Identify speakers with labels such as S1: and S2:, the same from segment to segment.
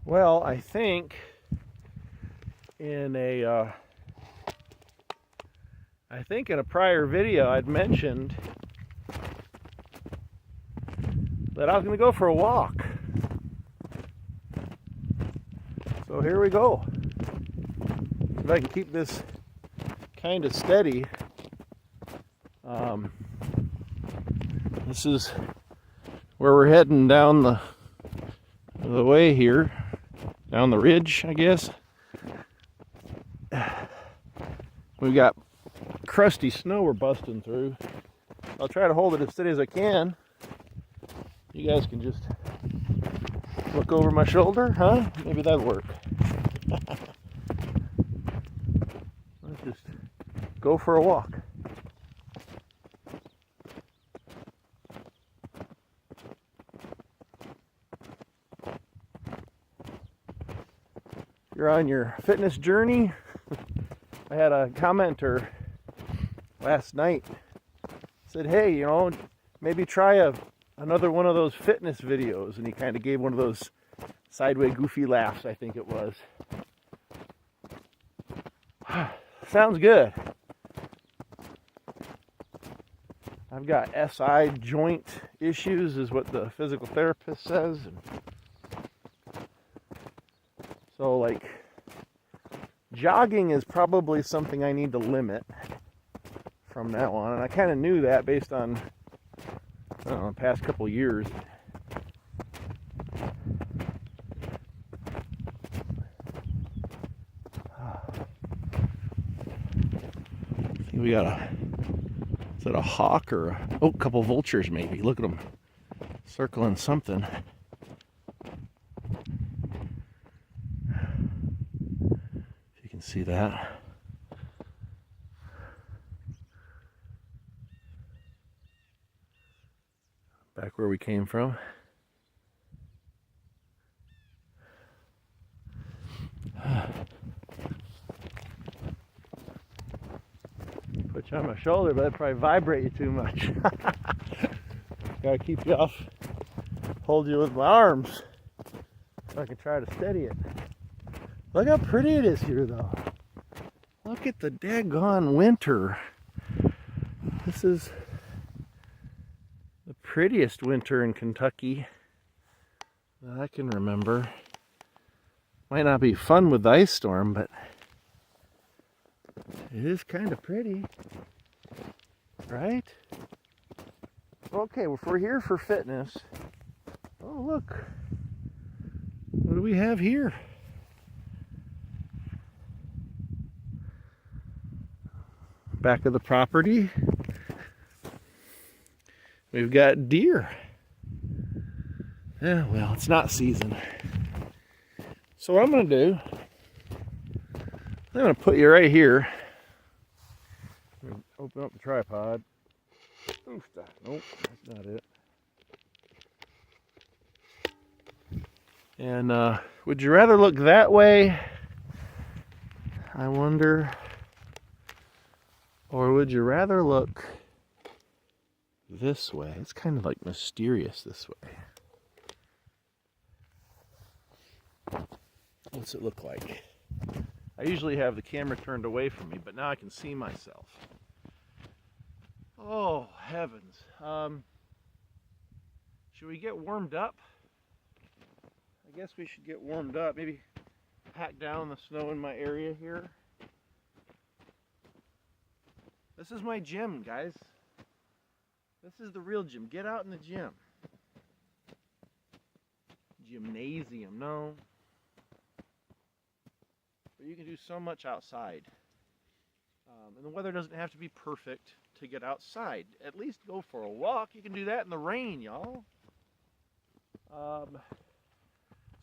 S1: Well, I think in a prior video I'd mentioned that I was going to go for a walk. So here we go. If I can keep this kind of steady. This is where we're heading down the way here, down the ridge, I guess. We've got crusty snow we're busting through. I'll try to hold it as steady as I can. You guys can just look over my shoulder, huh? Maybe that'll work. Let's just go for a walk. You're on your fitness journey. I had a commenter last night said, hey, you know, maybe try another one of those fitness videos, and he kind of gave one of those sideways goofy laughs, I think it was. Sounds good. I've got SI joint issues is what the physical therapist says. So, like, jogging is probably something I need to limit from now on. And I kind of knew that based on, I don't know, the past couple years. I think we got is that a hawk or a couple vultures maybe. Look at them circling something. See that? Back where we came from. Put you on my shoulder, but that'd probably vibrate you too much. Gotta keep you off. Hold you with my arms so I can try to steady it. Look how pretty it is here, though. Look at the daggone winter. This is the prettiest winter in Kentucky that I can remember. Might not be fun with the ice storm, but it is kind of pretty, right? Okay, well, if we're here for fitness, oh look, what do we have here? Back of the property, we've got deer. Yeah, well, it's not season. So what I'm going to do, I'm going to put you right here. Open up the tripod. Oof, nope, that's not it. And would you rather look that way? I wonder. Or would you rather look this way? It's kind of like mysterious this way. What's it look like? I usually have the camera turned away from me, but now I can see myself. Oh, heavens. Should we get warmed up? I guess we should get warmed up. Maybe pack down the snow in my area here. This is my gym, guys. This is the real gym. Get out in the gym. Gymnasium, no. But you can do so much outside. And the weather doesn't have to be perfect to get outside. At least go for a walk. You can do that in the rain, y'all.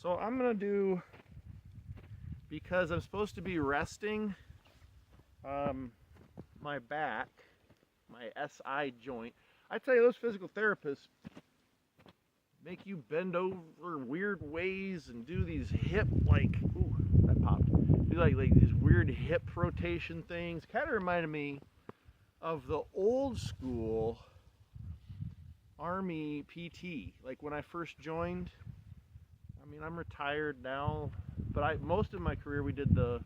S1: So I'm going to do, because I'm supposed to be resting, my back, my SI joint. I tell you, those physical therapists make you bend over weird ways and do these hip, like, ooh, that popped. Do like these weird hip rotation things. Kind of reminded me of the old school Army PT. Like when I first joined, I mean, I'm retired now, but most of my career we did the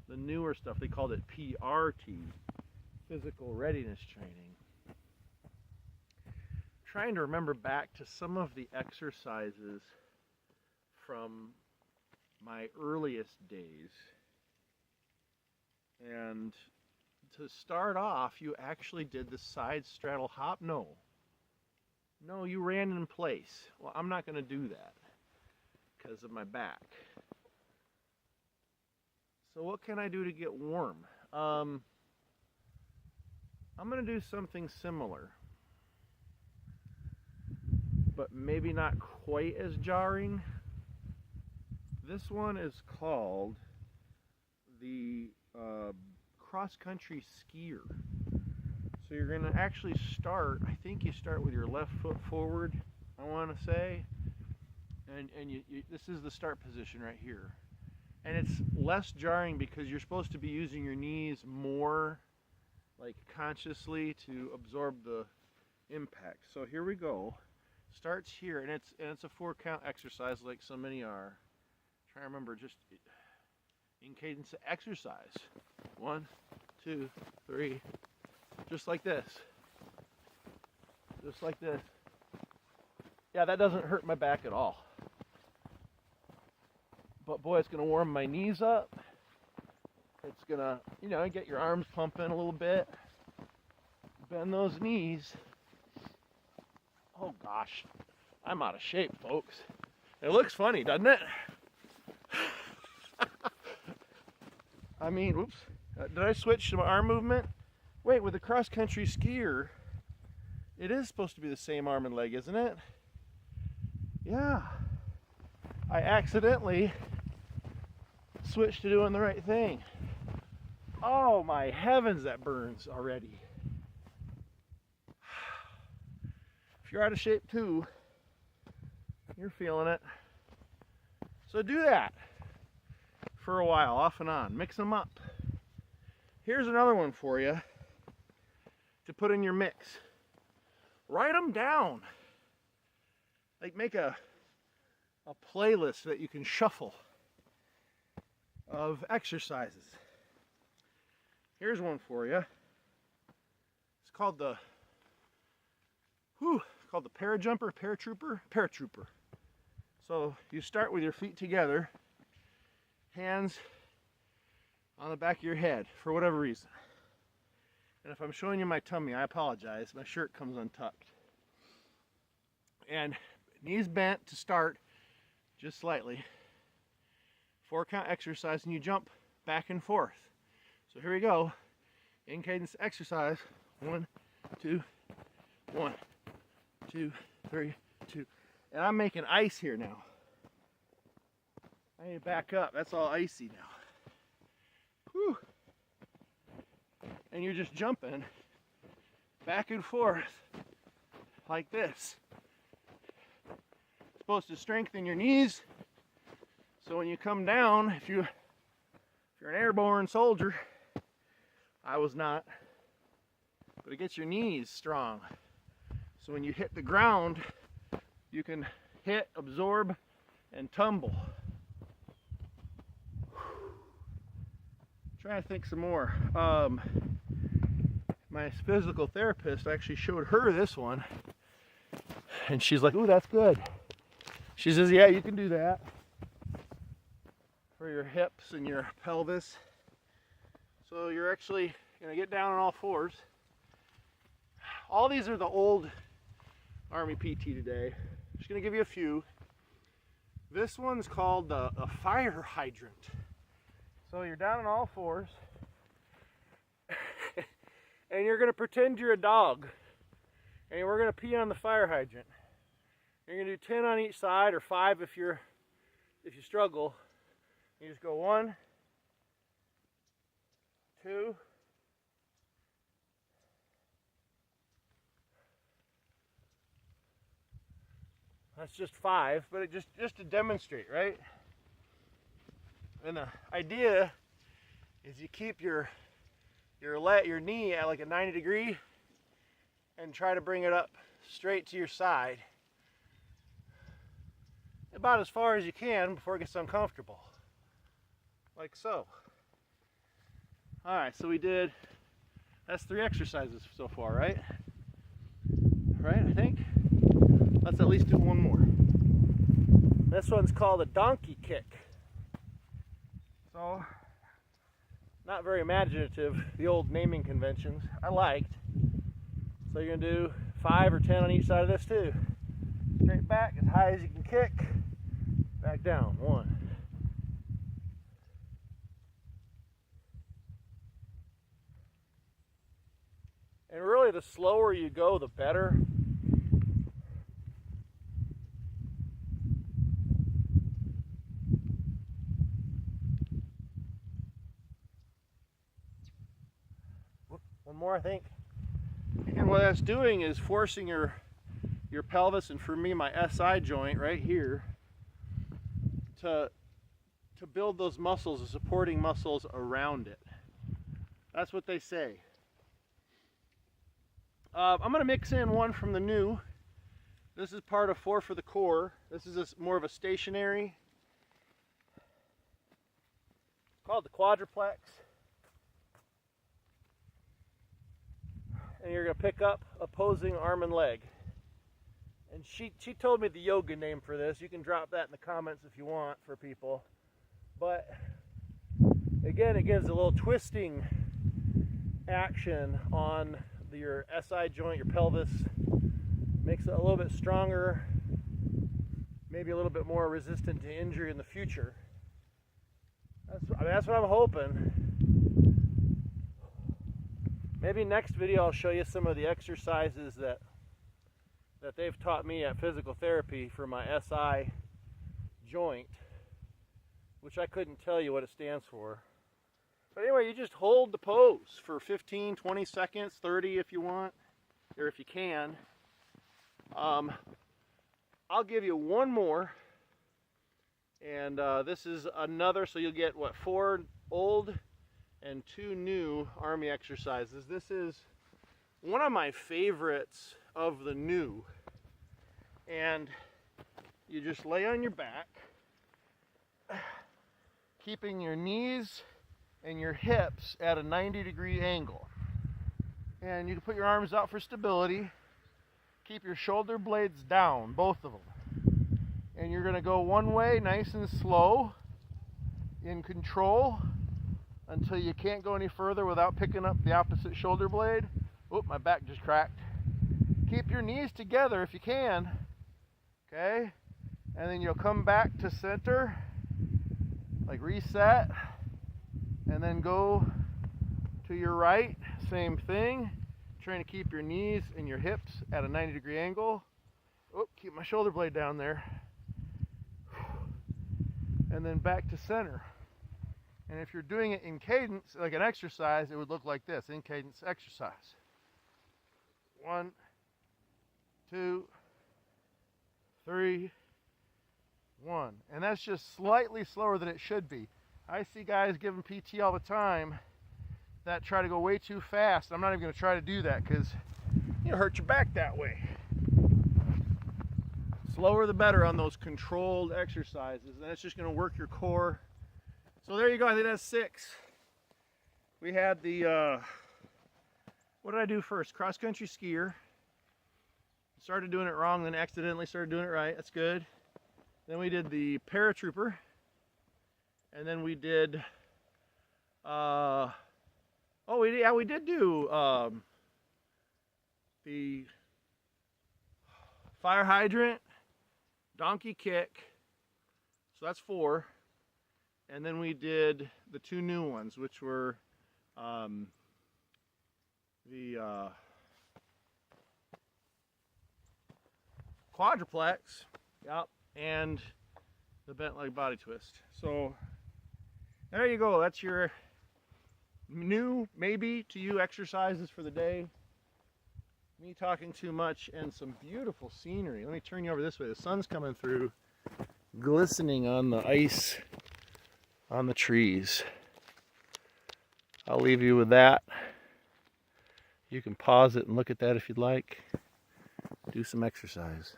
S1: newer stuff. They called it PRT, physical readiness training. Trying to remember back to some of the exercises from my earliest days. And to start off, you actually did the side straddle hop. No, you ran in place. Well, I'm not going to do that because of my back. So what can I do to get warm? I'm going to do something similar, but maybe not quite as jarring. This one is called the cross-country skier. So you're going to actually start, I think you start with your left foot forward, I want to say, and this is the start position right here. And it's less jarring because you're supposed to be using your knees more, like consciously, to absorb the impact. So here we go. Starts here, and it's a 4-count exercise like so many are. Try to remember just in cadence exercise. 1, 2, 3, just like this. Just like this. Yeah, that doesn't hurt my back at all. But boy, it's going to warm my knees up. It's going to, get your arms pumping a little bit. Bend those knees. Oh gosh, I'm out of shape, folks. It looks funny, doesn't it? I mean, whoops. Did I switch to my arm movement? Wait, with a cross-country skier, it is supposed to be the same arm and leg, isn't it? Yeah. I accidentally switched to doing the right thing. Oh my heavens, that burns already. If you're out of shape too, you're feeling it. So do that for a while, off and on. Mix them up. Here's another one for you to put in your mix. Write them down. Like make a playlist that you can shuffle of exercises. Here's one for you. It's called the paratrooper. So you start with your feet together, hands on the back of your head for whatever reason. And if I'm showing you my tummy, I apologize. My shirt comes untucked. And knees bent to start, just slightly. 4-count exercise, and you jump back and forth. So here we go. In cadence exercise. 1, 2, 1, 2, 3, 2. And I'm making ice here now. I need to back up. That's all icy now. Whew. And you're just jumping back and forth like this. It's supposed to strengthen your knees. So when you come down, if you're an airborne soldier, I was not, but it gets your knees strong. So when you hit the ground, you can hit, absorb, and tumble. Trying to think some more. My physical therapist actually showed her this one, and she's like, "Ooh, that's good." She says, "Yeah, you can do that for your hips and your pelvis." So you're actually going to get down on all fours. All these are the old Army PT today. Just going to give you a few. This one's called a fire hydrant. So you're down on all fours. And you're going to pretend you're a dog. And we're going to pee on the fire hydrant. You're going to do 10 on each side, or 5 if you struggle. You just go 1, 2, that's just 5, but it just to demonstrate, right? And the idea is you keep your knee at like a 90 degree and try to bring it up straight to your side. about as far as you can before it gets uncomfortable. Like so. Alright, so that's 3 exercises so far, right? Right, I think. Let's at least do one more. This one's called a donkey kick. So, not very imaginative, the old naming conventions I liked. So you're gonna do 5 or 10 on each side of this too. Straight back as high as you can kick. Back down. 1. And really, the slower you go, the better. One more, I think. And what that's doing is forcing your pelvis, and for me, my SI joint right here, to build those muscles, the supporting muscles around it. That's what they say. I'm going to mix in one from the new. This is part of 4 for the core. This is more of a stationary, called the Quadruplex. And you're going to pick up opposing arm and leg. And she told me the yoga name for this. You can drop that in the comments if you want for people. But again, it gives a little twisting action on your SI joint, your pelvis. Makes it a little bit stronger, maybe a little bit more resistant to injury in the future. That's what I'm hoping. Maybe next video I'll show you some of the exercises that they've taught me at physical therapy for my SI joint, which I couldn't tell you what it stands for. But anyway, you just hold the pose for 15, 20 seconds, 30 if you want, or if you can. I'll give you one more, and this is another, so you'll get, 4 old and 2 new Army exercises. This is one of my favorites of the new. And you just lay on your back, keeping your knees and your hips at a 90-degree angle. And you can put your arms out for stability. Keep your shoulder blades down, both of them. And you're going to go one way, nice and slow, in control, until you can't go any further without picking up the opposite shoulder blade. Oop, my back just cracked. Keep your knees together if you can. Okay? And then you'll come back to center, like reset, and then go to your right, same thing. Trying to keep your knees and your hips at a 90-degree angle. Oop, keep my shoulder blade down there. And then back to center. And if you're doing it in cadence, like an exercise, it would look like this, in cadence exercise. 1, 2, 3, 1. And that's just slightly slower than it should be. I see guys giving PT all the time that try to go way too fast. I'm not even going to try to do that because you'll hurt your back that way. Slower the better on those controlled exercises, and it's just going to work your core. So there you go, I think that's 6. We had the, what did I do first? Cross-country skier. Started doing it wrong, then accidentally started doing it right. That's good. Then we did the paratrooper. And then we did, we did do the fire hydrant, donkey kick. So that's 4. And then we did the 2 new ones, which were the Quadruplex, yep, and the bent leg body twist. So there you go. That's your new, maybe to you, exercises for the day. Me talking too much and some beautiful scenery. Let me turn you over this way. The sun's coming through, glistening on the ice on the trees. I'll leave you with that. You can pause it and look at that if you'd like. Do some exercise.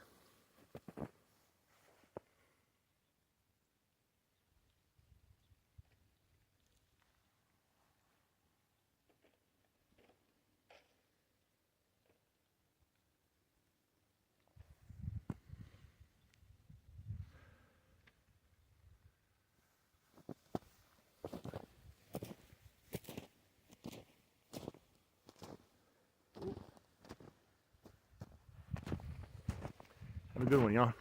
S1: Have a good one, y'all.